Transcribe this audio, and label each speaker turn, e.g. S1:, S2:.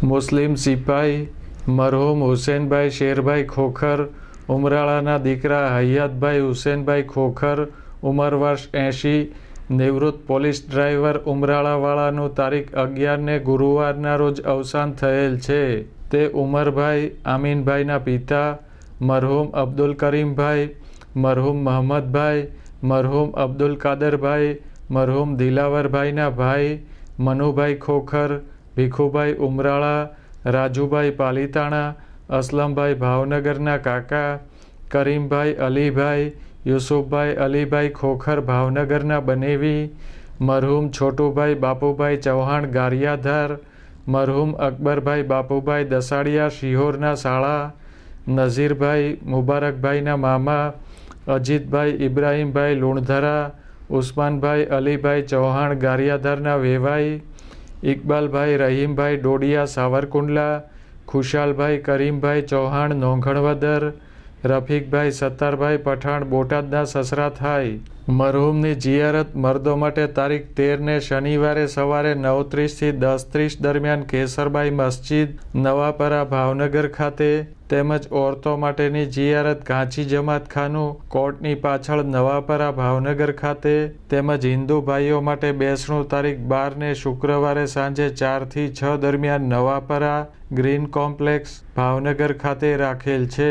S1: મુસ્લિમ સિપાઈ મરહુમ હુસેનભાઈ શેરભાઈ ખોખર ઉમરાળાના દીકરા હૈયાતભાઈ હુસેનભાઈ ખોખર ઉંમર વર્ષ 80 નિવૃત્ત પોલીસ ડ્રાઈવર ઉમરાળાવાળાનું તારીખ 11ને ગુરુવારના રોજ અવસાન થયેલ છે। તે ઉમરભાઈ આમીનભાઈના પિતા મરહુમ અબ્દુલ કરીમભાઈ, મરહુમ મહમ્મદભાઈ, મરહુમ અબ્દુલ કાદરભાઈ, મરહુમ દિલાવરભાઈના ભાઈ મનુભાઈ ખોખર, ભીખુભાઈ ઉમરાળા, રાજુભાઈ પાલીતાણા, અસલમભાઈ ભાવનગરના કાકા, કરીમભાઈ અલીભાઈ, યુસુફભાઈ અલીભાઈ ખોખર ભાવનગરના બનેવી, મરહુમ છોટુભાઈ બાપુભાઈ ચૌહાણ ગારિયાધાર, મરહુમ અકબરભાઈ બાપુભાઈ દસાડિયા શિહોરના શાળા, નઝીરભાઈ મુબારકભાઈના મામા, અજીતભાઈ ઇબ્રાહીમભાઈ લુણધરા, ઉસ્માનભાઈ અલીભાઈ ચૌહાણ ગારિયાધારના વેવાઈ, ઇકબાલભાઈ રહીમભાઈ ડોડિયા સાવરકુંડલા, ખુશાલભાઈ કરીમભાઈ ચૌહાણ નોંઘણવદર, રફીકભાઈ સત્તારભાઈ પઠાણ બોટાદના સસરા થાય। મરહુમની જિયારત મર્દો માટે તારીખ 13ને શનિવારે સવારે 9:30 થી 10:30 દરમિયાન કેસરબાઈ મસ્જિદ નવાપરા ભાવનગર ખાતે તેમજ ઓરતો માટેની જિયારત ઘાંચી જમાત ખાનું કોર્ટની પાછળ નવાપરા ભાવનગર ખાતે તેમજ હિન્દુ ભાઈઓ માટે બેસણું તારીખ 12ને શુક્રવારે સાંજે 4 થી 6 દરમિયાન નવાપરા ગ્રીન કોમ્પ્લેક્સ ભાવનગર ખાતે રાખેલ છે।